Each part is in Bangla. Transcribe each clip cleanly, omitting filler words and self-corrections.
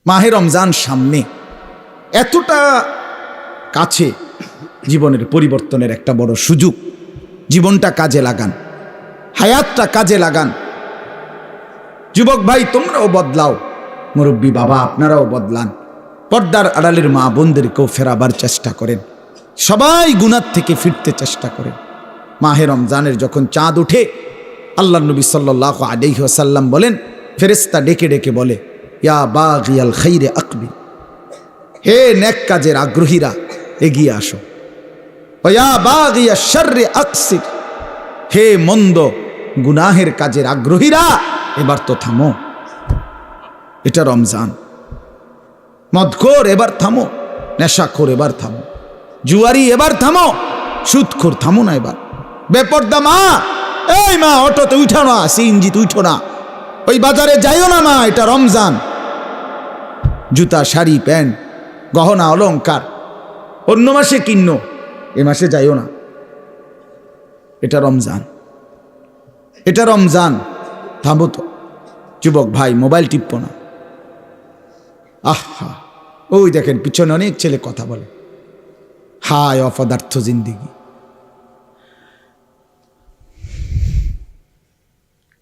মাহে রমজান সামনে, এতটা কাছে, জীবনের পরিবর্তনের একটা বড় সুযোগ। জীবনটা কাজে লাগান, হায়াতটা কাজে লাগান। যুবক ভাই তোমরাও বদলাও, মুরব্বী বাবা আপনারাও বদলান, পর্দার আড়ালের মা বোনদেরকেও ফেরাবার চেষ্টা করেন, সবাই গুনাহ থেকে ফিরতে চেষ্টা করেন। মাহে রমজানের যখন চাঁদ ওঠে, আল্লাহ নবী সাল্লাল্লাহু আলাইহি ওয়াসাল্লাম বলেন, ফেরেশতা ডেকে ডেকে বলে, ইয়া বাগিয়াল খাইরে আকবিল, হে নেক কাজের আগ্রহীরা এগিয়ে আসো, ইয়া বাগিয়াশ শাররি আকসির, হে মন্দ গুনাহের কাজের আগ্রহীরা এবার তো থামো। এটা রমজান। মদখোর এবার থামো, নেশাখোর এবার থামো, জুয়ারি এবার থামো, সুদখোর থামো না এবার। বেপর্দা মা, এই মা অটোতে উঠো না, সিএনজিতে উঠো না, ওই বাজারে যাইও না মা, এটা রমজান। জুতা শাড়ি প্যান্ট গহনা অলংকার অন্য মাসে কিনো, এ মাসে যাইও না, এটা রমজান, এটা রমজান। থামো তো যুবক ভাই, মোবাইল টিপো না। আহা, ওই দেখেন পিছনে অনেক ছেলে কথা বলে, হায় অপদার্থ জিন্দিগি।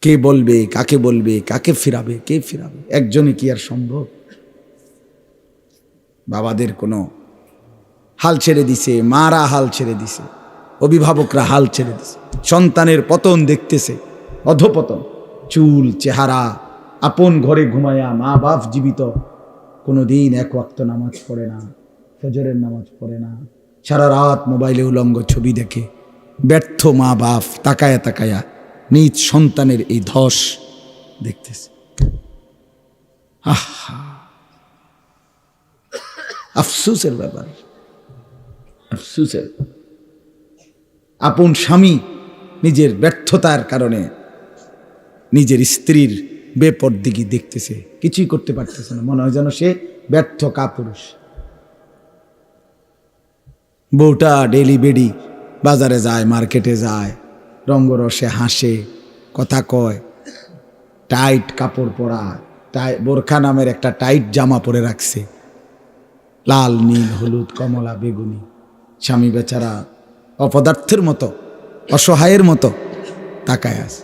কে বলবে, কাকে বলবে, কাকে ফিরাবে, কে ফিরাবে? একজনই কি আর সম্ভব? বাবাদের কোনো হাল ছেড়ে দিছে, মারা হাল ছেড়ে দিছে, অভিভাবকরা হাল ছেড়ে দিছে, সন্তানের পতন দেখতেছে, অধপতন। চুল চেহারা, আপন ঘরে ঘুমায়া, মা বাপ জীবিত, কোনোদিন এক ওয়াক্ত নামাজ পড়ে না, ফজরের নামাজ পড়ে না, সারা রাত মোবাইলে উলঙ্গ ছবি দেখে। ব্যর্থ মা বাপ তাকায়া তাকায়া নিজ সন্তানের এই ধস দেখতেছে। আহা, আফসোসের ব্যাপার, আফসোসের। আপন স্বামী নিজের ব্যর্থতার কারণে নিজের স্ত্রীর বেপরদিগি দেখতেছে, কিছুই করতে পারতেছে না, মনে হয় যেন সে ব্যর্থ কাপুরুষ। বউটা ডেলি বেডি বাজারে যায়, মার্কেটে যায়, রঙ্গরসে হাসে, কথা কয়, টাইট কাপড় পরা, বোরখা নামের একটা টাইট জামা পরে রাখছে, লাল নীল হলুদ কমলা বেগুনি। স্বামী বেচারা অপদার্থের মতো, অসহায়ের মতো তাকায় আছে।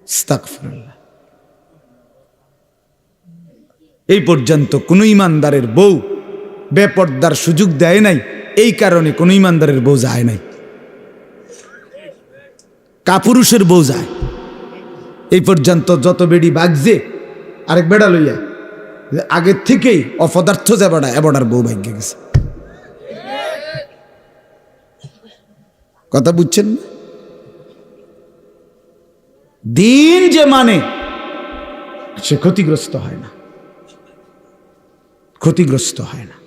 আস্তাগফিরুল্লাহ। এই পর্যন্ত কোন ইমানদারের বউ বেপর্দার সুযোগ দেয় নাই, এই কারণে কোন ইমানদারের বউ যায় নাই, কাপুরুষের বউ যায়। এই পর্যন্ত যত বেড়ি বাগছে আরেক বেড়া লইয়া, আগের থেকেই অপদার্থ যে বেড়া, এবড়ার বউ ভাগ্যে গেছে। কথা বুঝছেন? দিন যে মানে সে ক্ষতিগ্রস্ত হয় না, ক্ষতিগ্রস্ত হয় না।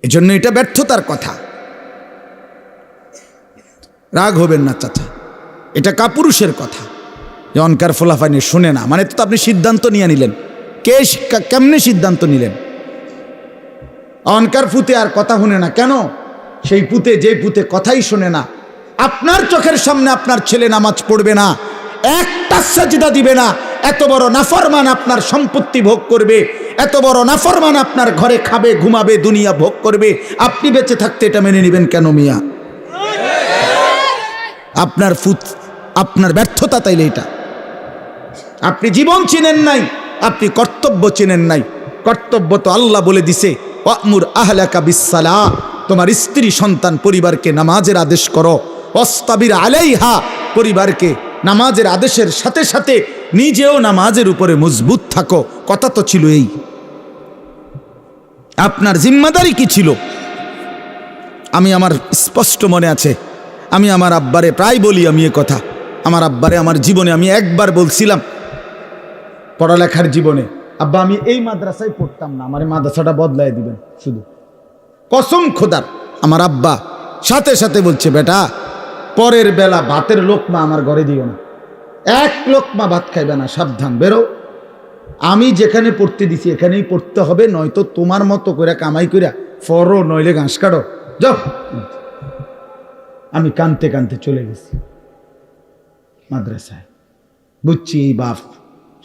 এজন্য এটা ব্যর্থতার কথা। রাগ হবেন না চাচা, এটা কাপুরুষের কথা। যে অনকার ফোলাফানি শুনে না মানে তো আপনি সিদ্ধান্ত নিয়ে নিলেন, কেমনে সিদ্ধান্ত নিলেন? অনকার পুতে আর কথা শুনে না কেন? সেই পুতে, যে পুতে কথাই শোনে না, আপনার চোখের সামনে আপনার ছেলে নামাজ পড়বে না, একটা সাজদা দিবে না, এত বড় নাফরমান আপনার সম্পত্তি ভোগ করবে, এত বড় নাফরমান আপনার ঘরে খাবে, ঘুমাবে, দুনিয়া ভোগ করবে, আপনি বেঁচে থাকতে এটা মেনে নেবেন কেন মিয়া? আপনার আপনার ব্যর্থতা তাইলে এটা। আপনি জীবন চিনেন নাই, আপনি কর্তব্য চিনেন নাই। কর্তব্য তো আল্লাহ বলে দিছে, ওয়ামুর আহলাকা বিসসালাহ, তোমার স্ত্রী সন্তান পরিবারকে নামাজের আদেশ করো, ওয়াসতাবির আলাইহা, পরিবারকে নামাজের আদেশের সাথে সাথে নিজেও নামাজের উপরে মজবুত থাকো। কথা তো ছিল এই। আপনার জিম্মাদারি কি ছিল? আমি আমার স্পষ্ট মনে আছে, আমি আমার আব্বারে প্রায় বলি, আমি এ কথা আমার আব্বারে আমার জীবনে আমি একবার বলছিলাম, পড়ালেখার জীবনে, আব্বা আমি এই মাদ্রাসায় পড়তাম না, আমার মাদ্রাসাটা বদলাই দিবেন শুধু। কসম খোদার, আমার আব্বা সাথে সাথে বলছে, বেটা পরের বেলা ভাতের লোকমা আমার ঘরে দিও না, এক লোকমা ভাত খাইবে না, সাবধান, বেরো। আমি যেখানে পড়তে দিছি এখানেই পড়তে হবে, নয়তো তোমার মতো করে কামাই কইরা ফরো, নইলে ঘাস কাটো, যাও। আমি কানতে কানতে চলে গেছি মাদ্রাসায়। বুঝছি এই বাপ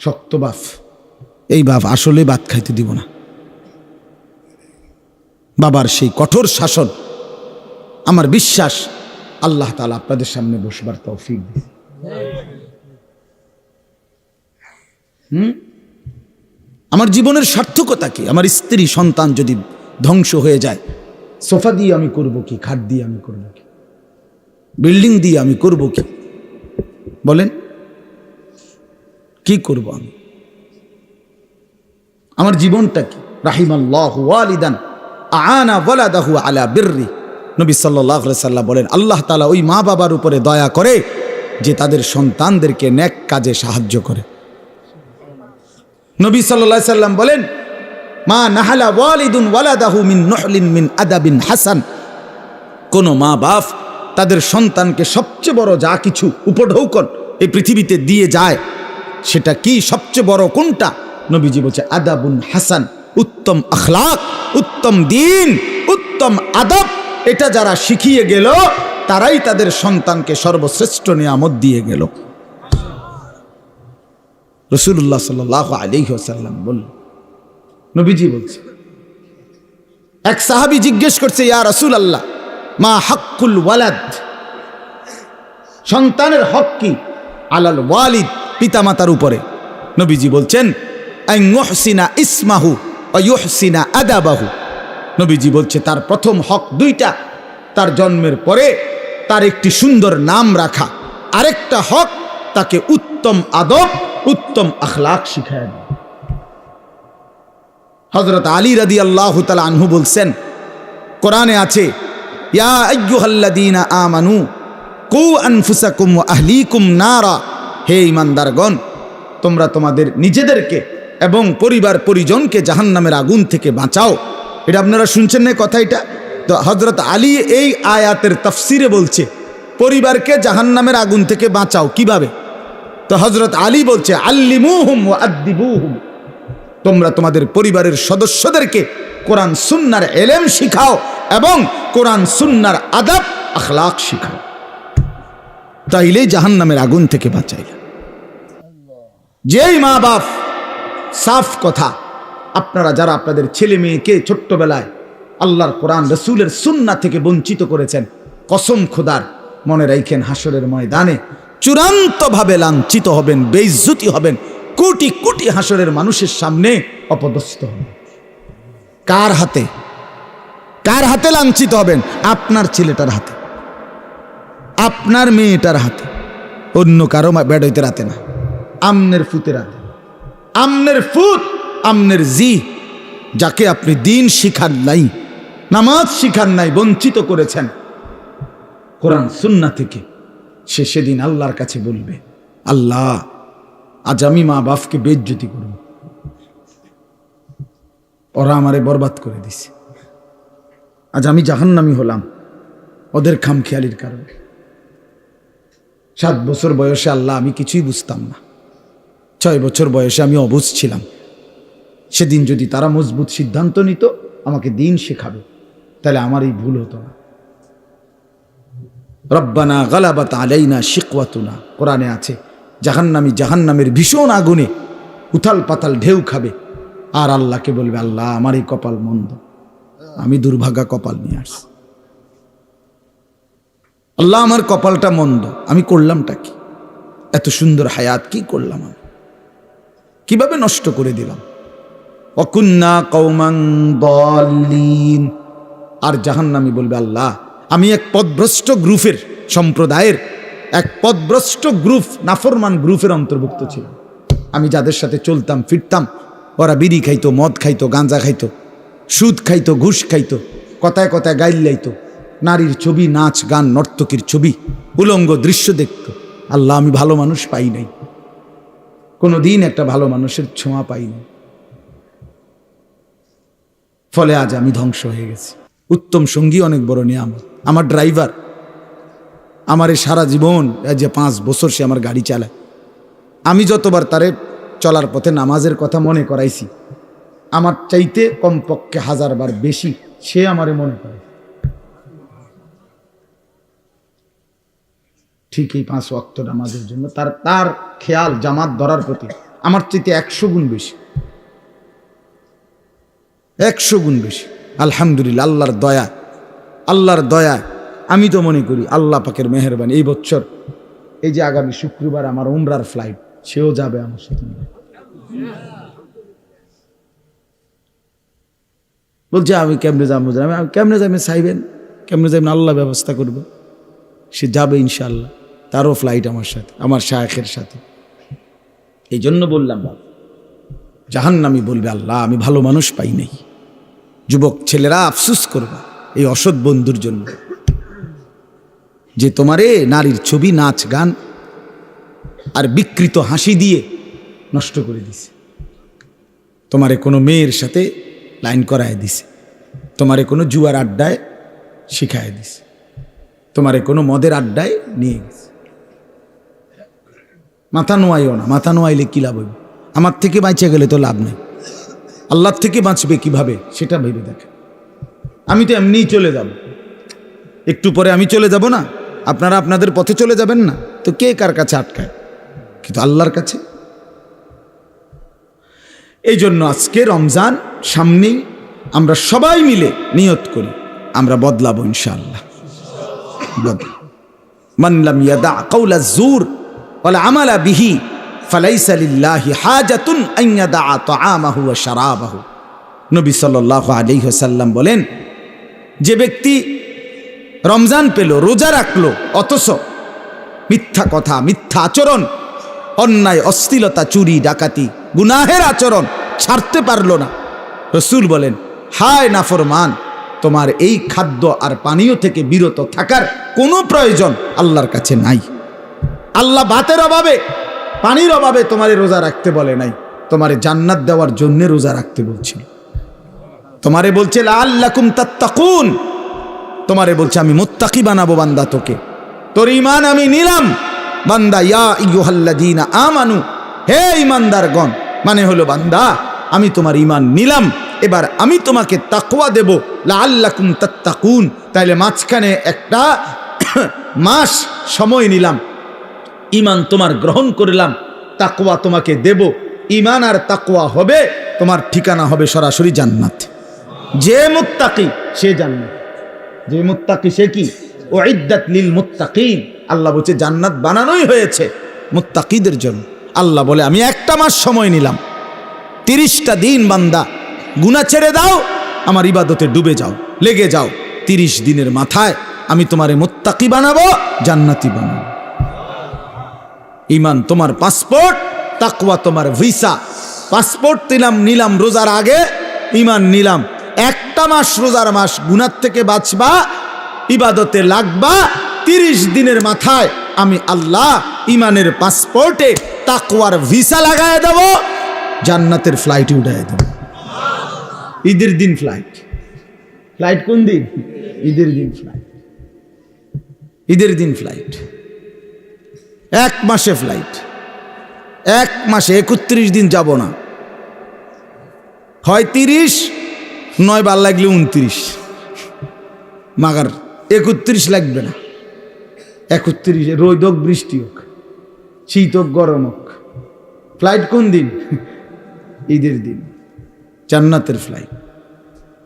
শক্ত বাপ, এই বাপ আসলে ভাত খাইতে দিব না। বাবার সেই কঠোর শাসন, আমার বিশ্বাস আল্লাহ তাআলা আপনাদের সামনে বসবার তৌফিক দিয়েছে। আমার জীবনের সার্থকতা কি? আমার স্ত্রী সন্তান যদি ধ্বংস হয়ে যায়, সোফা দিয়ে আমি করব কি? খাট দিয়ে আমি করব কি? বিল্ডিং দিয়ে আমি করব কি? বলেন, কি করব আমি? আমার জীবনটা কি? রাহিমাল্লাহু ওয়ালিদান আনা ওয়ালাদাহু আলা বিররি। নবী সাল্লাল্লাহু আলাইহি সাল্লাম বলেন, আল্লাহ তাআলা ওই মা বাবার উপরে দয়া করে যে তাদের সন্তানদেরকে নেক কাজে সাহায্য করে। নবী সাল্লাল্লাহু আলাইহি সাল্লাম বলেন, মা নাহালা ওয়ালিদুন ওয়ালাদাহু মিন নুহলিন মিন আদাবিন হাসান। কোন মা বাপ তাদের সন্তানকে সবচেয়ে বড় যা কিছু উপঢৌকন এই পৃথিবীতে দিয়ে যায়, সেটা কি? সবচেয়ে বড় কোনটা? নবীজি বলছে আদাবুন হাসান, উত্তম আখলাক, উত্তম দিন, উত্তম আদব। এটা যারা শিখিয়ে গেল তারাই তাদের সন্তানকে সর্বশ্রেষ্ঠ নিয়ামত দিয়ে গেল। রাসূলুল্লাহ সাল্লাল্লাহু আলাইহি ওয়াসাল্লাম বললেন, নবীজি বলছে, এক সাহাবী জিজ্ঞেস করছে, ইয়া রাসূলুল্লাহ মা হাক্কুল ওয়ালাদ, সন্তানের হক কি? আলাল ওয়ালিদ, পিতামাতার উপরে। নবীজি বলছেন আন ইউহসিনা ইসমাহু ওয়া ইউহসিনা আদাবাহু। নবীজি বলছে তার প্রথম হক দুইটা, তার জন্মের পরে তার একটি সুন্দর নাম রাখা, আরেকটা হক তাকে উত্তম আদব, উত্তম আখলাক শিখায় দেয়। হযরত আলী রাদিয়াল্লাহু তাআলা আনহু বলছেন, কোরআনে আছে, ইয়া আইয়ুহাল্লাযীনা আমানু কু আনফুসাকুম ওয়া আহলিকুম নারা। হে ঈমানদারগণ, তোমরা তোমাদের নিজেদেরকে এবং পরিবার পরিজনকে জাহান্নামের আগুন থেকে বাঁচাও। এটা আপনারা শুনছেন না কথা? এটা তো হযরত আলী এই আয়াতের তাফসিরে বলছে পরিবারকে জাহান্নামের আগুন থেকে বাঁচাও কিভাবে? তো হযরত আলী বলছে আল্লিমুহুম ওয়া আদ্দিবুহুম, তোমরা তোমাদের পরিবারের সদস্যদেরকে কোরআন সুন্নাহর ইলম শিখাও এবং কোরআন সুন্নাহর আদব আখলাক শিখাও, তাইলেই জাহান্নামের আগুন থেকে বাঁচাইলা। যেই মা বাপ, সাফ কথা, আপনারা যারা আপনাদের ছেলে মেয়েকে ছোট্টবেলায় আল্লাহর কোরআন রাসূলের সুন্নাহ থেকে বঞ্চিত করেছেন, কসম খোদার, মনে রাখেন হাসরের ময়দানে চূড়ান্তভাবে লাঞ্ছিত হবেন, বেইজ্জতি হবেন, কোটি কোটি হাসরের মানুষের সামনে অপদস্থ হবেন। কার হাতে? কার হাতে লাঞ্ছিত হবেন? আপনার ছেলেটার হাতে, আপনার মেয়েটার হাতে, অন্য কারো বেড়াইতে রাতে না, আমনের ফুতের হাতে। আমনের ফুত, আমনের জি, যাকে আপনি দিন শিখান নাই, নামাজ শিখান নাই, বঞ্চিত করেছেন কোরআন সুন্নাহ থেকে, সে সেদিন আল্লাহর কাছে বলবে, আল্লাহ আজ আমি মা বাপকে বেইজ্জতি করব, ওরা আমারে বরবাদ করে দিছে, আজ আমি জাহান্নামী হলাম ওদের খামখেয়ালির কারণে। 7 বছর বয়সে আল্লাহ আমি কিছুই বুঝতাম না, 6 বছর বয়সে আমি অবুঝ ছিলাম। সেদিন যদি তারা মজবুত সিদ্ধান্ত নিত আমাকে দিন শেখাবে, তাহলে আমার এই ভুল হতো না। রব্বানা গালাবাত আলাইনা শিকওয়াতুনা, কোরআনে আছে, জাহান্নামী জাহান্নামের ভীষণ আগুনে উথাল পাতাল ঢেউ খাবে, আর আল্লাহকে বলবে, আল্লাহ আমার এই কপাল মন্দ, আমি দুর্ভাগা কপাল নিয়ে আসছি, আল্লাহ আমার কপালটা মন্দ, আমি করলামটা কি? এত সুন্দর হায়াত কি করলাম আমি? কিভাবে নষ্ট করে দিলাম? ওয়াকুন্না কওমান দাল্লিন। আর জাহান্নামী বলবে, আল্লাহ আমি এক পথভ্রষ্ট গ্রুপের, সম্প্রদায়ের এক পথভ্রষ্ট গ্রুপ, নাফরমান গ্রুপের অন্তর্ভুক্ত ছিল। আমি যাদের সাথে চলতাম ফিরতাম, ওরা বিড়ি খাইতো, মদ খাইতো, গাঁজা খাইতো, সুদ খাইতো, ঘুষ খাইতো, কথায় কথায় গাইল লাইতো, নারীর ছবি, নাচ গান, নর্তকীর ছবি, উলঙ্গ দৃশ্য দেখতো। আল্লাহ আমি ভালো মানুষ পাই নাই, কোনোদিন একটা ভালো মানুষের ছোঁয়া পাইনি, ফলে আজ আমি ধ্বংস হয়ে গেছি। উত্তম সঙ্গী অনেক বড় নিয়ামত। আমার ড্রাইভার, আমার এই সারা জীবন, যে 5 বছর সে আমার গাড়ি চালায়, আমি যতবার তারে চলার পথে নামাজের কথা মনে করাইছি, আমার চাইতে কমপক্ষে 1000 বার বেশি সে আমারে মনে করে। ঠিক এই 5 ওয়াক্ত নামাজের জন্য তার খেয়াল জামাত ধরার প্রতি আমার চাইতে 100 গুণ বেশি। 100 গুণ বেশি। আলহামদুলিল্লাহ, আল্লাহর দয়া। আমি তো মনে করি আল্লাহ পাকের মেহেরবানি, এই বছর এই যে আগামী শুক্রবার আমার উমরার ফ্লাইট, সেও যাবে আমার সাথে। বলছে আমি কেমনে যাবো, আমি কেমনে যাবেন চাইবেন, কেমনে যাবেন আল্লাহ ব্যবস্থা করবে। সে যাবে ইনশাআল্লাহ, তারও ফ্লাইট আমার সাথে, আমার শায়েখের সাথে। এই জন্য বললাম, জাহান্নামী বলবে আল্লাহ আমি ভালো মানুষ পাই নাই। যুবক ছেলেরা আফসোস করবে এই অসৎ বন্ধুর জন্য, যে তোমারে নারীর ছবি, নাচ গান আর বিকৃত হাসি দিয়ে নষ্ট করে দিছে। তোমারে কোনো মেয়ের সাথে লাইন করায় দিছে, তোমারে কোনো জুয়ার আড্ডায় শিখায় দিছে, তোমারে কোনো মদের আড্ডায় নিয়ে গেছে। মাথা নোয়াইও না, মাথা নোয়াইলে কি লাভ হইবে? আমার থেকে বাঁচে গেলে তো লাভ নেই, আল্লাহর থেকে বাঁচবে কিভাবে সেটা ভেবে দেখে। আমি তো এমনিই চলে যাব, একটু পরে আমি চলে যাব না, আপনারা আপনাদের পথে চলে যাবেন না, তো কে কার কাছে আটকায়? কিন্তু আল্লাহর কাছে। এই জন্য আজকে রমজান সামনেই, আমরা সবাই মিলে নিয়ত করি আমরা বদলাবো ইনশাআল্লাহ। মান লাম ইয়াদা কাওলা যুর ওয়াল আমালা বিহি ফালাইসা লিল্লাহি হাজাতুন আন ইয়াদা তাআমাহু ওয়া শারাবাহু। নবী সাল্লাল্লাহু আলাইহি ওয়াসাল্লাম বলেন, যে ব্যক্তি রমজান পেল, রোজা রাখলো, অথচ মিথ্যা কথা, মিথ্যা আচরণ, অন্যায়, অশ্লীলতা, চুরি, ডাকাতি, গুনাহের আচরণ ছাড়তে পারলো না, রাসূল বলেন হায় নাফরমান, তোমার এই খাদ্য আর পানীয় থেকে বিরত থাকার কোনো প্রয়োজন আল্লাহর কাছে নাই। আল্লাহ ভাতের অভাবে, পানির অভাবে তোমারে রোজা রাখতে বলে নাই, তোমারে জান্নাত দেওয়ার জন্য রোজা রাখতে বলছিল। তোমারে বলছে লাআল্লাকুম তাত্তাকুন, তোমারে বলছে আমি মুত্তাকি বানাবো বান্দা তোকে, তোর ঈমান আমি নিলাম বান্দা। ইয়া আইয়ুহাল্লাযীনা আমানু, হে ঈমানদারগণ, মানে হলো বান্দা আমি তোমার ঈমান নিলাম, এবার আমি তোমাকে তাকওয়া দেব, লাআল্লাকুম তাত্তাকুন। তাইলে মাঝখানে একটা মাস সময় নিলাম, ঈমান তোমার গ্রহণ করলাম, তাকওয়া তোমাকে দেব। ঈমান আর তাকওয়া হবে, তোমার ঠিকানা হবে সরাসরি জান্নাত। যে মুত্তাকি সে জান্নাত, যে মুত্তাকি সে কি? উইদ্দাত লিল মুত্তাকিন। আল্লাহ বলছে জান্নাত বানানোই হয়েছে মুত্তাকিদের জন্য। আল্লাহ বলে আমি একটা মাস সময় নিলাম, 30টা দিন বান্দা গুনাহ ছেড়ে দাও, আমার ইবাদতে ডুবে যাও, লেগে যাও। 30 দিনের মাথায় আমি তোমারে মুত্তাকি বানাবো, জান্নাতি বানাবো। ঈমান তোমার পাসপোর্ট, তাকওয়া তোমার ভিসা। পাসপোর্ট নিলাম রোজার আগে, ঈমান নিলাম, একটা মাস রোজার মাস, গুনাহ থেকে বাঁচবা, ইবাদতে লাগবা। 30 দিনের মাথায় আমি আল্লাহ ঈমানের পাসপোর্টে তাকওয়ার ভিসা লাগায় দেব, জান্নাতের ফ্লাইটে উঠায় দেব। ঈদের দিন ফ্লাইট। ফ্লাইট কোন দিন? ঈদের দিন ফ্লাইট। ঈদের দিন ফ্লাইট, 1 মাসে ফ্লাইট, 1 মাসে 31 দিন যাব না, হয় 30, নয় বার লাগলে 29, মাগার 31 লাগবে না। 31 রোদ হোক, বৃষ্টি হোক, শীত হোক, গরম হোক, ফ্লাইট কোন দিন? ঈদের দিন, জান্নাতের ফ্লাইট।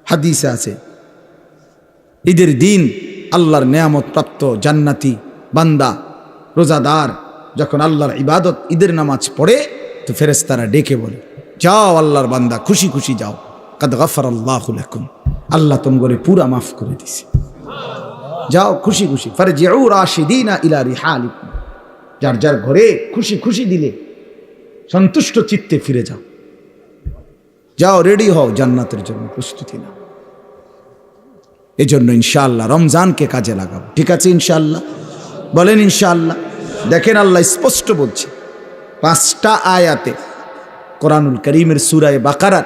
হাদিসে আছে ঈদের দিন আল্লাহর নেয়ামত প্রাপ্ত জান্নাতি বান্দা, রোজাদার যখন আল্লাহর ইবাদত, ঈদের নামাজ পড়ে, তো ফেরেশতারা ডেকে বলে, যাও আল্লাহর বান্দা, খুশি খুশি যাও, কাদ গাফারাল্লাহু লাকুম, আল্লাহ তোমরে পুরা মাফ করে দিছে, যাও খুশি খুশি। ফারজিউ রাশিদিনা ইলা রিহালিকুম, যার যার ঘরে খুশি খুশি দিলে সন্তুষ্ট চিত্তে ফিরে যাও, যাও রেডি হও জান্নাতের জন্য, প্রস্তুতি নাও। এজন্য ইনশাআল্লাহ রমজানকে কাজে লাগাবো, ঠিক আছে ইনশাআল্লাহ? বলেন ইনশাআল্লাহ। দেখেন আল্লাহ স্পষ্ট বলছে 5টা আয়াতে, কোরআনুল কারীমের সূরা বাকারার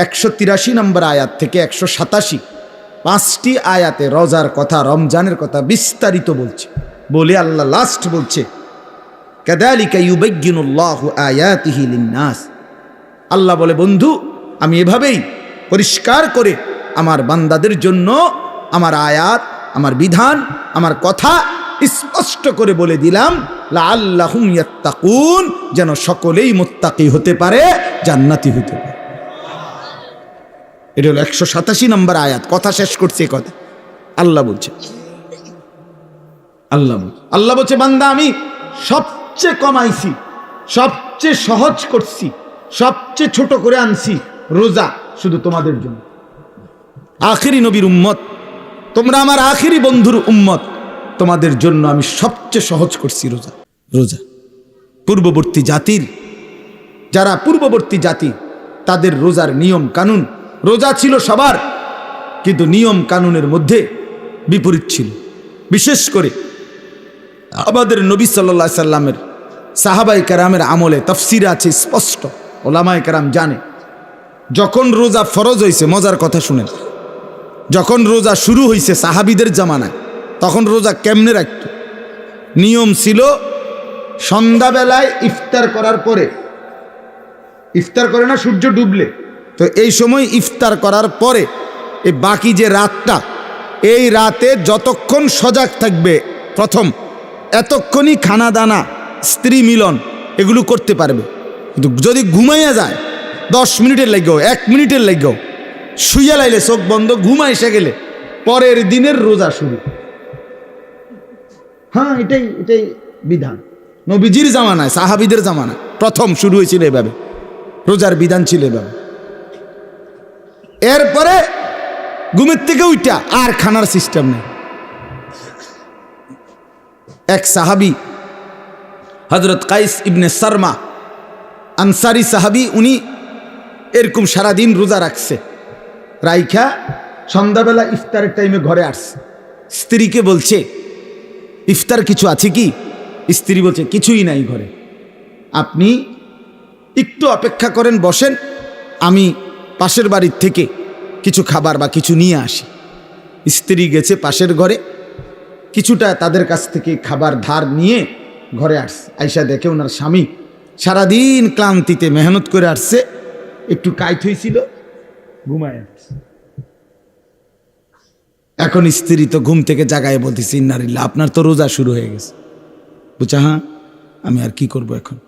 183 নম্বর আয়াত থেকে 187, 5টি আয়াতে রোজার কথা, রমজানের কথা বিস্তারিত বলছে। বলে আল্লাহ লাস্ট বলছে, কাযালিকা ইউবায়্যিনুল্লাহু আয়াতিহি লিন-নাস। আল্লাহ বলে বন্ধু, আমি এভাবেই পরিষ্কার করে আমার বান্দাদের জন্য আমার আয়াত, আমার বিধান, আমার কথা স্পষ্ট করে বলে দিলাম, লাআল্লাহুম ইয়াত্তাকুন, যেন সকলেই মুত্তাকি হতে পারে, জান্নাতি হতে পারে। এটা হলো 187 নম্বর আয়াত। কথা শেষ করছে কথা। আল্লাহ বলছে, আল্লাহ বলছে বান্দা আমি সবচেয়ে কমাইছি, সবচেয়ে সহজ করছি, সবচেয়ে ছোট করে আনছি রোজা শুধু তোমাদের জন্য। আখিরি নবীর উম্মত তোমরা, আমার আখিরি বন্ধুর উম্মত, তোমাদের জন্য আমি সবচেয়ে সহজ করছি রোজা। রোজা পূর্ববর্তী জাতির, যারা পূর্ববর্তী জাতি, তাদের রোজার নিয়ম কানুন, রোজা ছিল সবার, কিন্তু নিয়ম কানুনের মধ্যে বিপরীত ছিল। বিশেষ করে আমাদের নবী সাল্লাল্লাহু আলাইহি সাল্লামের সাহাবায়ে কেরামের আমলে তাফসীরে আছে স্পষ্ট, ওলামায়ে কেরাম জানে, যখন রোজা ফরজ হয়েছে, মজার কথা শুনেন, যখন রোজা শুরু হয়েছে সাহাবীদের জামানায়, তখন রোজা কেমনে রাখত? নিয়ম ছিল সন্ধ্যাবেলায় ইফতার করার পরে, ইফতার করে না সূর্য ডুবলে, তো এই সময় ইফতার করার পরে এই বাকি যে রাতটা, এই রাতে যতক্ষণ সজাগ থাকবে প্রথম, এতক্ষণই খানা দানা, স্ত্রী মিলন এগুলো করতে পারবে। কিন্তু যদি ঘুমাইয়া যায় 10 মিনিটের লাগেও, 1 মিনিটের লাগেও, শুইয়া লাইলে চোখ বন্ধ, ঘুমা এসে গেলে পরের দিনের রোজা শুরু। হ্যাঁ, এটাই বিধান। নবীজির জামানায়, সাহাবীদের জামানায় প্রথম শুরু হয়েছিল এভাবে, রোজার বিধান ছিল এভাবে। এরপরে ঘুমের থেকে উঠা আর খানার সিস্টেম নেই। এক সাহাবী হযরত কাইস ইবনে সারমা আনসারী সাহাবী, উনি এরকম সারাদিন রোজা রাখছে, রাইখা সন্ধ্যাবেলা ইফতারের টাইমে ঘরে আসছে। স্ত্রীকে বলছে ইফতার কিছু আছে কি? স্ত্রী বলছে কিছুই নাই ঘরে, আপনি একটু অপেক্ষা করেন, বসেন, আমি পাশের বাড়ির থেকে কিছু খাবার বা কিছু নিয়ে আসি। স্ত্রী গেছে পাশের ঘরে, কিছুটা তাদের কাছ থেকে খাবার ধার নিয়ে ঘরে আসছে। আইসা দেখে ওনার স্বামী সারাদিন ক্লান্তিতে মেহনত করে আসছে, একটু কাইট হয়েছিল, ঘুমায় আসছে। এখন স্ত্রী তো ঘুম থেকে জাগায় বলতেছে ইন্নালিল্লাহ, আপনার তো রোজা শুরু হয়ে গেছে। বুঝা, হ্যাঁ, আমি আর কি করব এখন?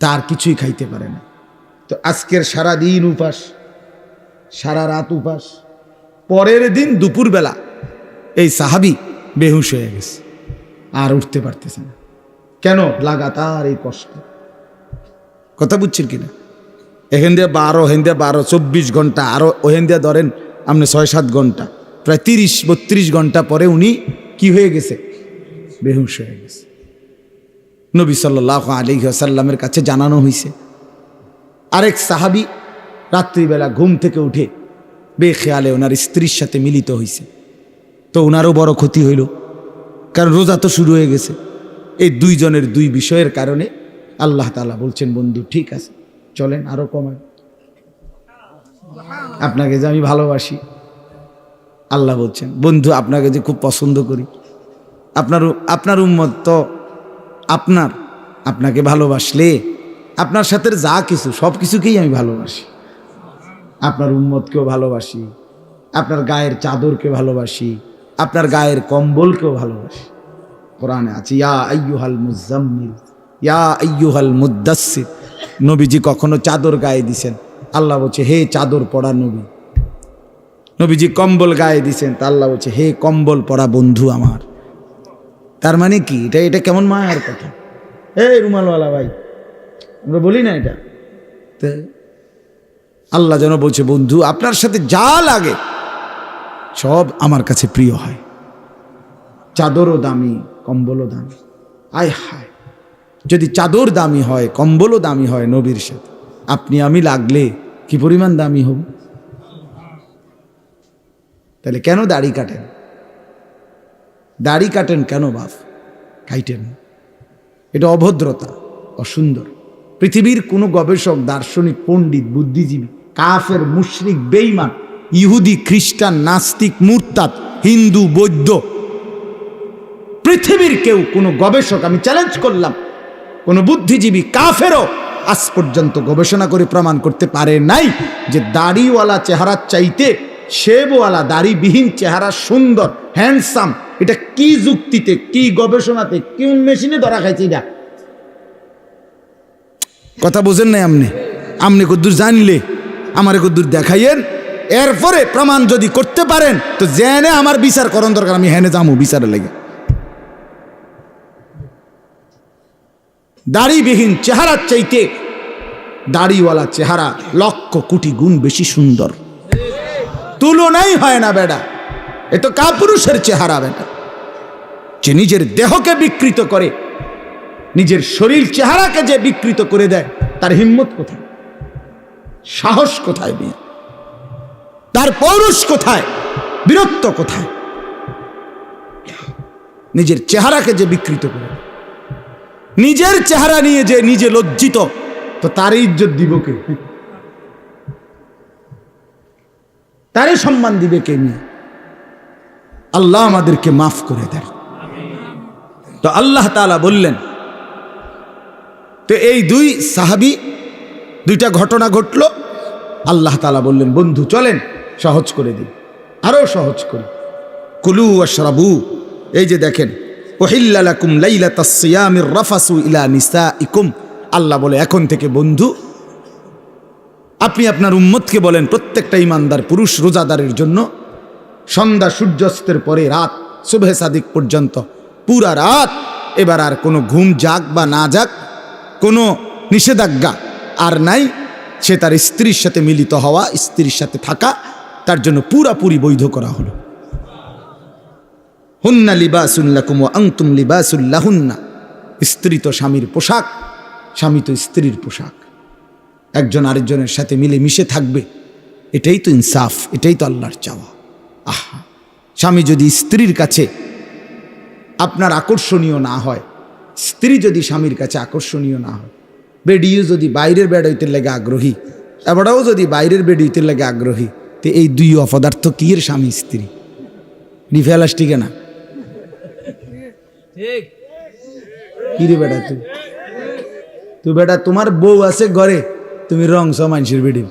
তার কিছুই খাইতে পারে না। তো আজকের সারাদিন উপাস, সারা রাত উপাস, পরের দিন দুপুরবেলা এই সাহাবী বেহুশ হয়ে গেছে, আর উঠতে পারতেছে না। কেন? লাগাতার এই কষ্ট। কথা বুঝছেন কিনা? এখান দিয়ে 12, হেন দিয়ে 12, 24 ঘন্টা, আরো ওহেন দিয়ে ধরেন আপনি 6-7 ঘন্টা, প্রায় 30-32 ঘন্টা পরে উনি কি হয়ে গেছে? বেহুশ হয়ে গেছে। নবী সাল্লাল্লাহু আলাইহি ওয়াসাল্লামের কাছে জানানো হয়েছে। আরেক সাহাবী রাত্রিবেলা ঘুম থেকে উঠে বেখেয়ালে ওনার স্ত্রীর সাথে মিলিত হয়েছে, তো ওনারও বড় ক্ষতি হইল, কারণ রোজা তো শুরু হয়ে গেছে। এই দুইজনের দুই বিষয়ের কারণে আল্লাহ তাআলা বলছেন, বন্ধু ঠিক আছে, চলেন আরো কমায়, আপনাকে যে আমি ভালোবাসি। আল্লাহ বলছেন, বন্ধু আপনাকে যে খুব পছন্দ করি, আপনার উম্মত তো আপনাকে ভালোবাসলে আপনার সাথে যা কিছু সব কিছুকেই আমি ভালোবাসি। আপনার উম্মতকেও ভালোবাসি, আপনার গায়ের চাদরকে ভালোবাসি, আপনার গায়ের কম্বলকেও ভালোবাসি। কোরআনে আছে ইয়া আইয়ুহাল মুজাম্মিল, ইয়া আইয়ুহাল মুদ্দাসসির। নবীজি কখনো চাদর গায়ে দিছেন, আল্লাহ বলছে হে চাদর পরা নবী। নবীজি কম্বল গায়ে দিছেন, তা আল্লাহ বলছে হে কম্বল পরা বন্ধু আমার। তার মানে কি? এটা কেমন মায়ের কথা? এই রুমালওয়ালা ভাই, আমরা বলি না এটা? আল্লাহ যেন বলছে, বন্ধু আপনার সাথে যা লাগে সব আমার কাছে প্রিয় হয়। চাদরও দামি, কম্বলও দামি। আয় হায়, যদি চাদর দামি হয়, কম্বলও দামি হয় নবীর সাথে, আপনি আমি লাগলে কি পরিমাণ দামি হব? তাহলে কেন দাড়ি কাটেন? দাড়ি কাটেন কেন বাপ? কাইটেন, এটা অভদ্রতা, অসুন্দর। পৃথিবীর কোনো গবেষক, দার্শনিক, পণ্ডিত, বুদ্ধিজীবী, কাফের, মুশরিক, বেঈমান, ইহুদি, খ্রিস্টান, নাস্তিক, মুরতাদ, হিন্দু, বৌদ্ধ, পৃথিবীর কেউ, কোনো গবেষক, আমি চ্যালেঞ্জ করলাম, কোনো বুদ্ধিজীবী, কাফেরও আজ পর্যন্ত গবেষণা করে প্রমাণ করতে পারে নাই যে দাড়িওয়ালা চেহারার চাইতে শেবওয়ালা দাড়িবিহীন চেহারা সুন্দর, হ্যান্ডসাম। এটা কি যুক্তিতে, কি গবেষণাতে, কোন মেশিনে ধরা খাইছে? এটা কথা বোঝেন নাই আপনি? আপনি কদ্দূর জানলে আমারে কদ্দূর দেখাইয়েন, এরপরে প্রমাণ যদি করতে পারেন তো জেনে আমার বিচার করণ দরকার, আমি হেনে যাবো বিচারের লেগে। দাড়িবিহীন চেহারার চাইতে দাড়িওয়ালা চেহারা লক্ষ কোটি গুণ বেশি সুন্দর, তুলনাই হয় না বেটা। এ তো কাপুরুষের চেহারা বেটা, যে নিজের দেহকে বিকৃত করে, নিজের শরীর চেহারাকে যে বিকৃত করে দেয়, তার হিম্মত কোথায়, সাহস কোথায়, তার পৌরুষ কোথায়, বীরত্ব কোথায়? নিজের চেহারাকে যে বিকৃত করে, নিজের চেহারা নিয়ে যে নিজে লজ্জিত, তো তারই ইজ্জত দিব কে? তারই সম্মান দিবে কে? নিয়ে আল্লাহ আমাদেরকে মাফ করে দেন। তো আল্লাহ তাআলা বললেন, তো এই দুই সাহাবী দুইটা ঘটনা ঘটলো, আল্লাহ তাআলা বললেন বন্ধু চলেন সহজ করে দিই, আরো সহজ করে। কুলু ওয়াশরাবু, এই যে দেখেন, উহিল্লা লাকুম লাইলাতাস সিয়ামির রাফাসু ইলা নিসাইকুম, আল্লাহ বলে এখন থেকে বন্ধু আপনি আপনার উম্মতকে বলেন, প্রত্যেকটা ইমানদার পুরুষ রোজাদারের জন্য সন্ধ্যা সূর্যাস্তের পরে রাত সুবহে সাদিক পর্যন্ত পুরা রাত এবার আর কোনো ঘুম যাক বা না যাক, কোনো নিষেধাজ্ঞা আর নাই। সে তার স্ত্রীর সাথে মিলিত হওয়া, স্ত্রীর সাথে থাকা তার জন্য পুরাপুরি বৈধ করা হলো। হুন্না লিবাসুন লাকুম ওয়া আনতুম লিবাসুল লাহুন্না, স্ত্রী তো স্বামীর পোশাক, স্বামী তো স্ত্রীর পোশাক, একজন আরেকজনের সাথে মিলে মিশে থাকবে, এটাই তো ইনসাফ, এটাই তো আল্লাহর চাওয়া। আহা, স্বামী যদি স্ত্রীর কাছে আপনার আকর্ষণীয় না হয়, স্ত্রী যদি স্বামীর কাছে আকর্ষণীয় না হয়, বেডিও যদি বাইরের বেড হইতে লেগে আগ্রহী, এবারও যদি বাইরের বেড হইতে লেগে আগ্রহী, তো এই দুই অপদার্থ কি এর স্বামী স্ত্রী? ডিফেলাস্টিকে না কি রে বেটা? তুই বেটা তোমার বউ আছে ঘরে, তুমি রং ছ মানুষের বেডি,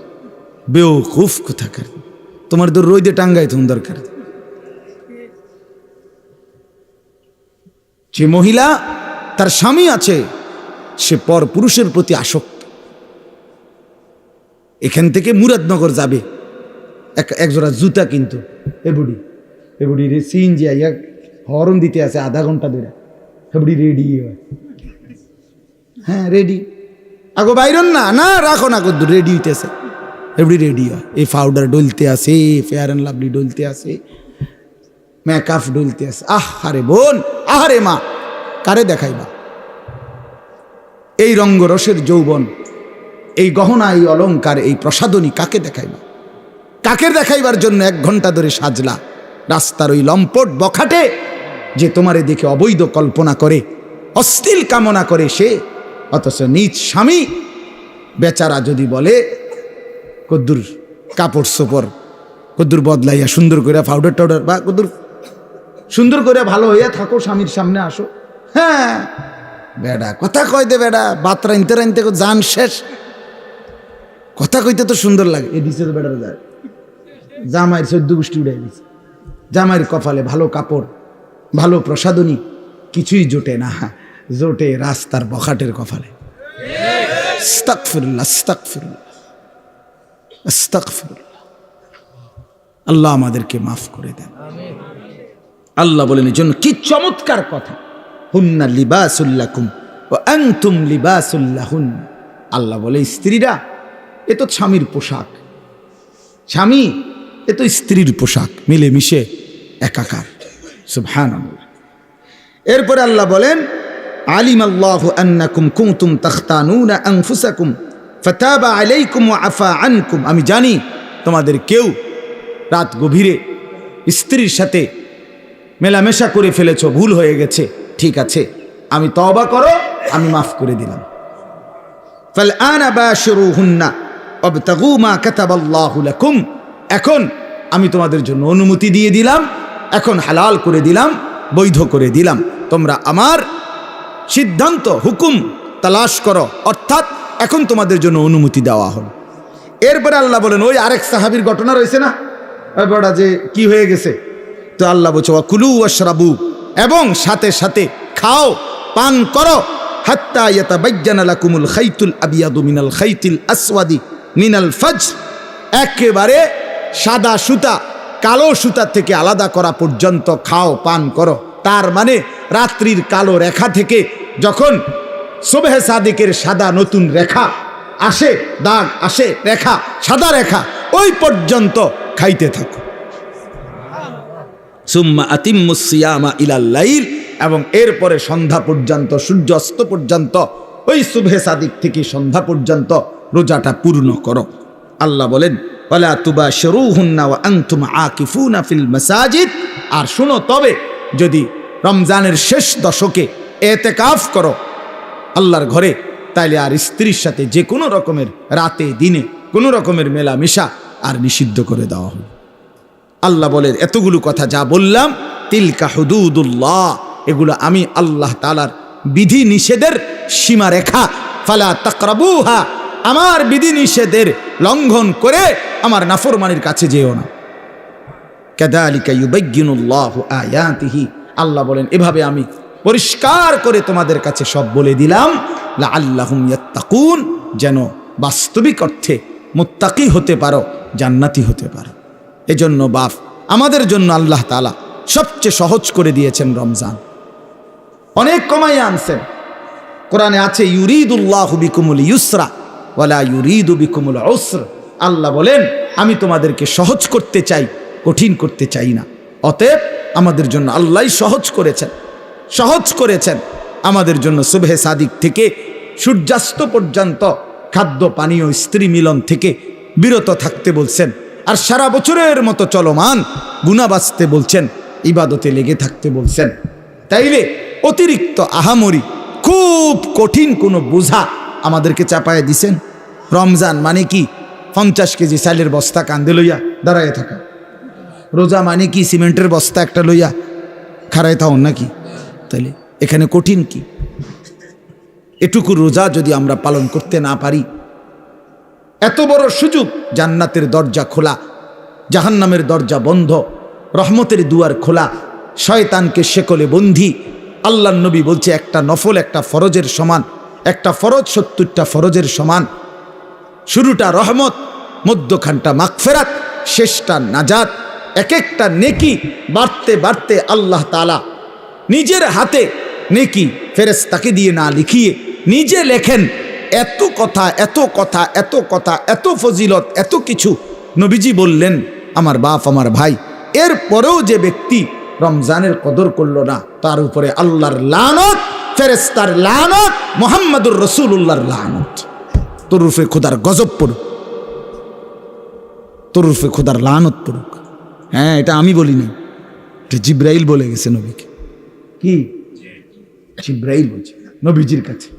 বেওকুফ কোথাকার, তোমার তো রোদে টাঙ্গাই তুমি দরকার। যে মহিলা তার স্বামী আছে, সে পর পুরুষের প্রতি আসক্ত। এখান থেকে মুরাদনগর যাবে একজোড়া জুতা কিন্তু এবুড়ি রে সিএনজি আইয়া হরন দিতে আছে আধা ঘন্টা ধরে, এবুড়ি রেডি হয়। হ্যাঁ রেডি, আগো বাইরন না না রাখো না, কদ্দুর রেডি হইতেছে, এবুড়ি রেডি হয়। এই পাউডার ডলতে আছে, ফেয়ার অ্যান্ড লাভলি ডলতে আছে, মেকআপ ডলতে আছে। আহারে বোন, আহারে মা, কারে দেখাইবা এই রঙ্গরসের যৌবন, এই গহনা, এই অলংকার, এই প্রসাদনী কাকে দেখাইবা? কাকে দেখাইবার জন্য 1 ঘন্টা ধরে সাজলা? রাস্তার ওই লম্পট বখাটে যে তোমারে দেখে অবৈধ কল্পনা করে, অশ্লীল কামনা করে সে, অথচ নিজ স্বামী বেচারা যদি বলে কদ্দুর কাপড় সোপড় কদ্দুর বদলাইয়া সুন্দর করে পাউডার টাউডার বা কদ্দুর সুন্দর করে ভালো হইয়া থাকো, স্বামীর সামনে আসো। হ্যাঁ বেড়া কথা কয় দে, বেড়া বাত রাইনতে রাইনতে জান শেষ, কথা কইতে তো সুন্দর লাগে। এ দিছে তো বেড়ার যায়, জামাইয়ের 14 গোষ্ঠী উড়াই দিছে, জামাইয়ের কপালে ভালো কাপড়, ভালো প্রসাদনী কিছুই জোটে না, জোটে রাস্তার বখাটের কপালে। আস্তাগফিরুল্লাহ, আস্তাগফিরুল্লাহ, আস্তাগফিরুল্লাহ। আল্লাহ আমাদেরকে মাফ করে দেন। আল্লাহ বলেন এর জন্য কি চমৎকার কথা, হুন্না লিবাসুল লাকুম ওয়া আনতুম লিবাসুল লাহুন। আল্লাহ বলে স্ত্রীরা এ তো স্বামীর পোশাক, স্বামী এ তো স্ত্রীর পোশাক, মিলেমিশে একাকার। সুবহানাল্লাহ। এরপরে আল্লাহ বলেন আলিমাল্লাহু আন্নাকুম কুনতুম তাখতানুনা আনফুসাকুম ফাতাবা আলাইকুম ওয়া আফা আনকুম। আমি জানি তোমাদের কেউ রাত গভীরে স্ত্রীর সাথে মেলামেশা করে ফেলেছো, ভুল হয়ে গেছে, ঠিক আছে, আমি তওবা করো, আমি মাফ করে দিলাম। ফালআনা বাশিরুহুন্না ওয়াবতাগু মা কাতাবাল্লাহু লাকুম। এখন আমি তোমাদের জন্য অনুমতি দিয়ে দিলাম, এখন হালাল করে দিলাম, বৈধ করে দিলাম, তোমরা আমার সিদ্ধান্ত হুকুম তালাশ করো, অর্থাৎ এখন তোমাদের জন্য অনুমতি দেওয়া হল। এরপরে আল্লাহ বলেন ওই আরেক সাহাবীর ঘটনা রয়েছে না, ওই বড়া যে কি হয়ে গেছে, তো আল্লাহ বলছে কুলু ওয়াশরাবু, এবং সাথে সাথে খাও, পান করো, হাত্তা ইয়াতাবায়্যানা লাকুমুল খাইতুল আবিয়াদু মিনাল খাইতিল আসওয়াদি মিনাল ফাজর, একেবারে সাদা সুতা কালো সুতা থেকে আলাদা করা পর্যন্ত খাও পান করো। তার মানে রাত্রির কালো রেখা থেকে যখন সুবহে সাদিকের সাদা নতুন রেখা আসে, দাগ আসে, রেখা, সাদা রেখা, ওই পর্যন্ত খাইতে থাকো। সুম্মা আতিম্মুস সিয়ামা ইলাল লাইল, এবং এরপরে সন্ধ্যা পর্যন্ত, সূর্য অস্ত পর্যন্ত, ওই সুবহে সাদিক থেকে সন্ধ্যা পর্যন্ত রোজাটা পূর্ণ করো। আল্লাহ বলেন ওয়ালা তুবাশিরুহুন্না ওয়া আনতুম আকিফুনা ফিল মাসাজিদ। আর শুনো, তবে যদি রমজানের শেষ দশকে এতেকাফ করো আল্লাহর ঘরে, তাইলে আর স্ত্রীর সাথে যে কোনো রকমের রাতে দিনে কোনো রকমের মেলামেশা আর নিষিদ্ধ করে দেওয়া হবে। আল্লাহ বলেন এতগুলো কথা যা বললাম, তিলকা হুদুদুল্লাহ, এগুলো আমি আল্লাহ তাআলার বিধি নিষেধের সীমারেখা। ফালা তাকরাবুহা, আমার বিধি নিষেধের লঙ্ঘন করে আমার নাফরমানির কাছে যেও না। কাযালিকা ইউবায়্যিনুল্লাহু আয়াতিহি, আল্লাহ বলেন এভাবে আমি পরিষ্কার করে তোমাদের কাছে সব বলে দিলাম, লাআল্লাহুম ইয়াত্তাকুন, যেন বাস্তবিক অর্থে মুত্তাকি হতে পারো, জান্নাতি হতে পারো। এজন্য বাপ, আমাদের জন্য আল্লাহ তাআলা সবচেয়ে সহজ করে দিয়েছেন রমজান, অনেক কমাই আনছেন। কোরআনে আছে ইউরিদুল্লাহু বিকুমুল ইউসরা ওয়ালা ইউরিদু বিকুমুল উসর। আল্লাহ বলেন আমি তোমাদেরকে সহজ করতে চাই, কঠিন করতে চাই না। অতএব আমাদের জন্য আল্লাহই সহজ করেছেন, সহজ করেছেন আমাদের জন্য। সুবহে সাদিক থেকে সূর্যাস্ত পর্যন্ত খাদ্য পানীয় স্ত্রী মিলন থেকে বিরত থাকতে বলছেন। আর সারা বছরের মতো চলমান গুনাহ বাঁচতে বলছেন, ইবাদতে লেগে থাকতে বলছেন। তাইলে অতিরিক্ত আহামরি খুব কঠিন কোনো বোঝা আমাদেরকে চাপায় দিছেন। রমজান মানে কি 50 কেজি চালের বস্তা কান্দে লইয়া দাঁড়ায় থাকা? রোজা মানে কি সিমেন্টের বস্তা একটা লইয়া খাড়ায় থাকুন নাকি? তাইলে এখানে কঠিন কি? এটুকু রোজা যদি আমরা পালন করতে না পারি, এত বড় সুযোগ, জান্নাতের দরজা খোলা, জাহান্নামের দরজা বন্ধ, রহমতের দুয়ার খোলা, শয়তানকে শেকলে বন্দী। আল্লাহর নবী বলছে একটা নফল একটা ফরজের সমান, একটা ফরজ 70টা ফরজের সমান। শুরুটা রহমত, মধ্যখানটা মাগফিরাত, শেষটা নাজাত। এক একটা নেকি বাড়তে বাড়তে আল্লাহ তাআলা নিজের হাতে নেকি ফেরেশতাকে দিয়ে না লিখিয়ে নিজে লেখেন। এত কথা, এত কথা, এত কথা, এত ফজিলত, এত কিছু নবীজি বললেন আমার বাপ, আমার ভাই। এরপরেও যে ব্যক্তি রমজানের কদর করল না, তার উপরে আল্লাহর লানত, ফেরেশতার লানত, মুহাম্মদুর রাসূলুল্লাহর লানত। তোর রূপে খোদার গজব পড়ুক, তোর রূপে খোদার লানত পড়ুক। হ্যাঁ, এটা আমি বলি না, এটা জিব্রাইল বলে গেছে নবীকে। কি জিব্রাইল বলছে নবীজির কাছে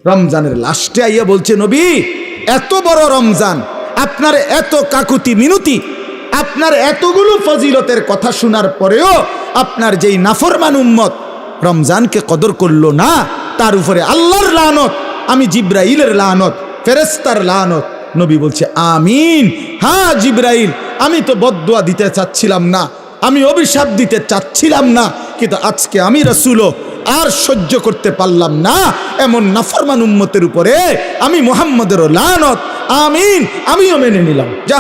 রমজানের লাস্টে আইয়া বলছে, নবী এত বড় রমজান, আপনার এত কাকুতি মিনতি, আপনার এতগুলো ফজিলতের কথা শোনার পরেও আপনার যেই নাফরমান উম্মত রমজানকে কদর করলো না, তার উপরে আল্লাহর লানত, আমি জিব্রাইলের লানত, ফেরেশতার লানত। নবী বলছে আমিন। হ্যাঁ জিব্রাইল, আমি তো বদদুয়া দিতে চাচ্ছিলাম না, আমি অভিশাপ দিতে চাচ্ছিলাম না, কিন্তু আজকে আমি রাসূলও আর সহ্য করতে পারলাম না এমন নাফরমান উম্মতের উপরে আমি মুহাম্মদেরও লানত। আমিন, আমিও মেনে নিলাম। যা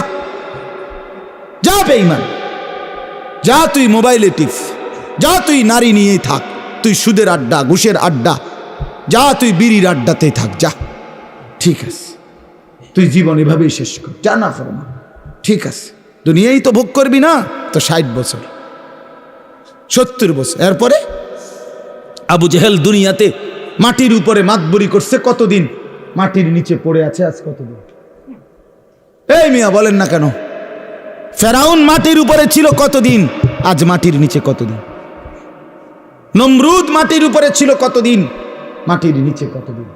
যা বেঈমান, যা তুই মোবাইলে টিপ, যা তুই নারী নিয়েই থাক, তুই সুদের আড্ডা, ঘুষের আড্ডা, যা তুই বিড়ির আড্ডাতেই থাক, যা, ঠিক আছে, তুই জীবন এভাবেই শেষ কর, যা না ফরমান, ঠিক আছে। দুনিয়াই তো ভোগ করবি না, তো 60 বছর 70 বছর। এরপরে আবু জেহেল দুনিয়াতে মাটির উপরে মাতবরি করছে কতদিন, মাটির নিচে পড়ে আছে আজ কতদিন? এই মিয়া বলেন না কেন? ফেরাউন মাটির উপরে ছিল কতদিন, আজ মাটির নিচে কতদিন? নমরুদ মাটির উপরে ছিল কতদিন, মাটির নিচে কতদিন?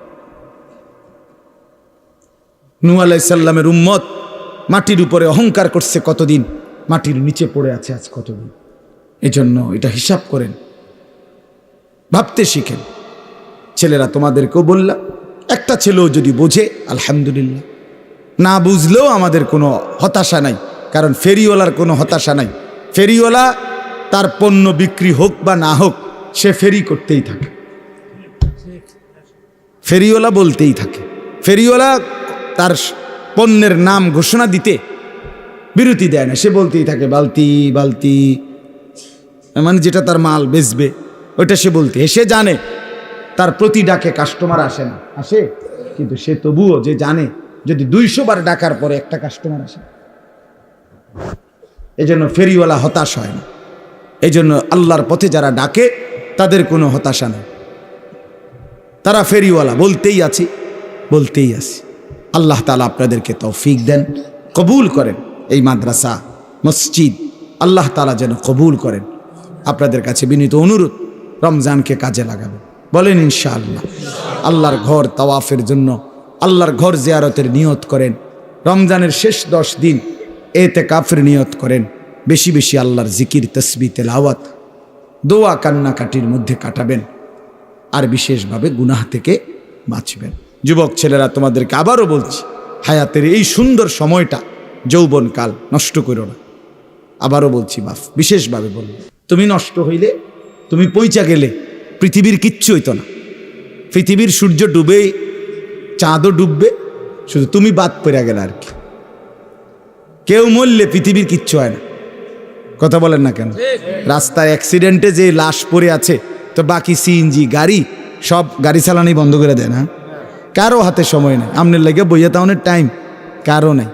নূহ আলাইহিস সালামের উম্মত মাটির উপরে অহংকার করছে কতদিন, মাটির নিচে পড়ে আছে আজ কতদিন? এজন্য এটা হিসাব করেন, ভাবতে শিখেন। ছেলেরা তোমাদেরকেও বললাম, একটা ছেলেও যদি বোঝে আলহামদুলিল্লাহ, না বুঝলেও আমাদের কোনো হতাশা নাই, কারণ ফেরিওয়ালার কোনো হতাশা নাই। ফেরিওয়ালা তার পণ্য বিক্রি হোক বা না হোক, সে ফেরি করতেই থাকে, ফেরিওয়ালা বলতেই থাকে। ফেরিওয়ালা তার পণ্যের নাম ঘোষণা দিতে বিরতি দেয় না, সে বলতেই থাকে বালতি বালতি, মানে যেটা তার মাল বেচবে ওইটা সে বলতে। সে জানে তার প্রতি ডাকে কাস্টমার আসে না, আসে, কিন্তু সে তবুও যে জানে যদি 200 বার ডাকার পরে একটা কাস্টমার আসে, এজন্য ফেরিওয়ালা হতাশ হয় না। এজন্য আল্লাহর পথে যারা ডাকে তাদের কোনো হতাশা নেই, তারা ফেরিওয়ালা, বলতেই আছি বলতেই আছি। আল্লাহ তাআলা আপনাদেরকে তৌফিক দেন, কবুল করেন এই মাদ্রাসা মসজিদ, আল্লাহ তাআলা যেন কবুল করেন। আপনাদের কাছে বিনীত অনুরোধ, রমজানকে কাজে লাগাবেন, বলেন ইনশাআল্লাহ। আল্লাহর ঘর তাওয়াফের জন্য, আল্লাহর ঘর জিয়ারতের নিয়ত করেন। রমজানের শেষ 10 দিন ইতিকাফের নিয়ত করেন। বেশি বেশি আল্লাহর জিকির, তাসবিহ, তেলাওয়াত, দোয়া, কান্নাকাটির মধ্যে কাটাবেন, আর বিশেষভাবে গুনাহ থেকে বাঁচবেন। যুবক ছেলেরা, তোমাদেরকে আবারও বলছি, হায়াতের এই সুন্দর সময়টা, যৌবনকাল নষ্ট করো না। আবারও বলছি, বাপ বিশেষভাবে বলব, তুমি নষ্ট হইলে, তুমি পৌঁছা গেলে পৃথিবীর কিচ্ছু হইতো না। পৃথিবীর সূর্য ডুবে, চাঁদও ডুববে, শুধু তুমি বাদ পড়ে গেলে আর কি। কেউ মরলে পৃথিবীর কিচ্ছু হয় না, কথা বলেন না কেন? রাস্তায় অ্যাক্সিডেন্টে যে লাশ পড়ে আছে, তো বাকি সিএনজি গাড়ি সব গাড়ি চালানোই বন্ধ করে দেয় না। কারো হাতে সময় নেই, আমনের লাগে বইয়া তাওনের টাইম কারো নেই,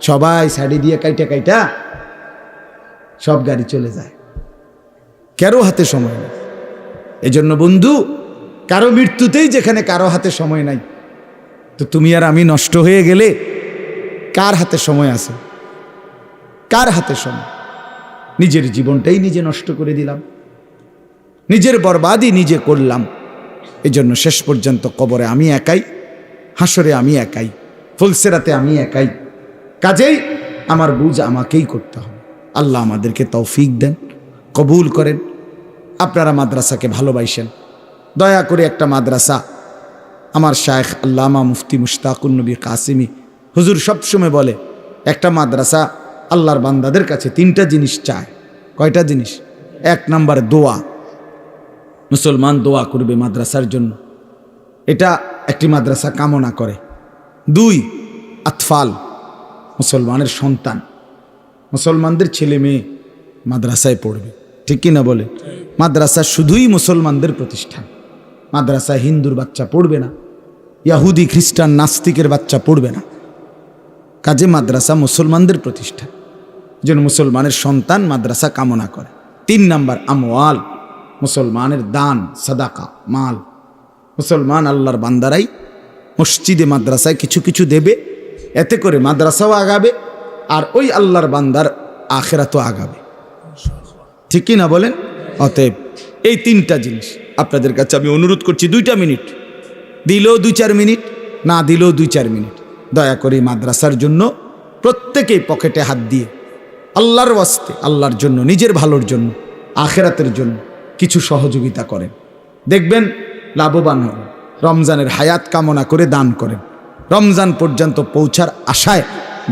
সবাই সাইডে দিয়ে কাইটা কাইটা সব গাড়ি চলে যায়, কারো হাতে সময় নেই। এজন্য বন্ধু, কারো মৃত্যুতেই যেখানে কারো হাতে সময় নাই, তো তুমি আর আমি নষ্ট হয়ে গেলে কার হাতে সময় আছে? কার হাতে সময়? নিজের জীবনটাই নিজে নষ্ট করে দিলাম, নিজের বরবাদি নিজে করলাম। এজন্য শেষ পর্যন্ত কবরে আমি একাই, হাসরে আমি একাই, ফুলসেরাতে আমি একাই। কাজেই আমার বুঝ আমাকেই করতে হবে। আল্লাহ আমাদেরকে তৌফিক দেন, কবুল করেন। আপনারা মাদ্রাসাকে ভালোবাসেন, দয়া করে একটা মাদ্রাসা, আমার শায়েখ আল্লামা মুফতি মুশতাকুন নবী কাসিমি হুজুর সবসময় বলে, একটা মাদ্রাসা আল্লাহর বান্দাদের কাছে 3টা জিনিস চায়। কয়টা জিনিস? 1 নাম্বার দোয়া, মুসলমান দোয়া করবে মাদ্রাসার জন্য, এটা একটি মাদ্রাসা কামনা করে। 2 আতফাল, মুসলমানের সন্তান, মুসলমানদের ছেলে মেয়ে মাদ্রাসায় পড়বে, ঠিক কি না বলে? মাদ্রাসা শুধুই মুসলমানদের প্রতিষ্ঠান, মাদ্রাসা হিন্দুর বাচ্চা পড়বে না, ইয়াহুদি খ্রিস্টান নাস্তিকের বাচ্চা পড়বে না। কাজে মাদ্রাসা মুসলমানদের প্রতিষ্ঠান, যেন মুসলমানের সন্তান মাদ্রাসা কামনা করে। 3 নাম্বার আমওয়াল, মুসলমানের দান, সাদাকা, মাল। মুসলমান আল্লাহর বান্দারাই মসজিদে মাদ্রাসায় কিছু কিছু দেবে, এতে করে মাদ্রাসাও আগাবে আর ওই আল্লাহর বান্দার আখিরাতও আগাবে, ঠিক কি না বলেন? অতএব এই 3টা জিনিস আপনাদের কাছে আমি অনুরোধ করছি। 2টা মিনিট দিলেও 2-4 মিনিট, না দিলেও 2-4 মিনিট, দয়া করে মাদ্রাসার জন্য প্রত্যেকেই পকেটে হাত দিয়ে আল্লাহর ওয়াস্তে, আল্লাহর জন্য, নিজের ভালোর জন্য, আখিরাতের জন্য কিছু সহযোগিতা করেন, দেখবেন লাভবান হবেন। রমজানের হায়াত কামনা করে দান করেন, রমজান পর্যন্ত পৌঁছার আশায়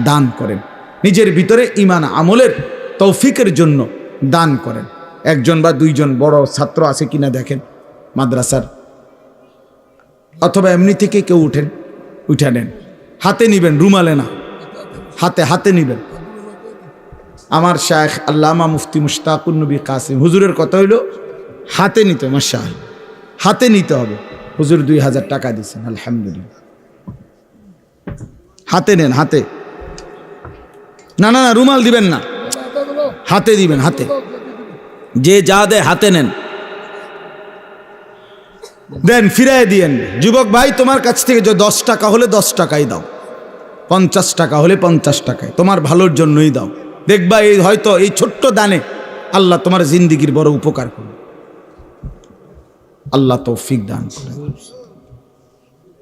দান করেন, নিজের ভিতরে ঈমান আমলের তৌফিকের জন্য দান করেন। 1জন বা 2জন বড় ছাত্র আছে কিনা দেখেন মাদ্রাসার, অথবা এমনি থেকে কেউ উঠে নেন, হাতে নিবেন, রুমালে না, হাতে নিবেন। আমার শায়েখ আল্লামা মুফতি মুশতাকুন নবী কাসিম হুজুরের কথা হইল হাতে নিতে, মাশাআল্লাহ হাতে নিতে হবে। হুজুর 2000 টাকা দিয়েছেন, আলহামদুলিল্লাহ। হাতে নেন, হাতে, না না না রুমাল দিবেন না, হাতে দিবেন, হাতে, যে যা দেয় হাতে নেন, দেন, ফিরাই দিয়েন। যুবক ভাই, তোমার কাছ থেকে যে 10 টাকা হলে 10 টাকাই দাও, 50 টাকা হলে 50 টাকায়, তোমার ভালোর জন্যই দাও। দেখবা এই হয়তো এই ছোট্ট দানে আল্লাহ তোমার জিন্দিগির বড় উপকার করবে। আল্লাহ তৌফিক দান করে।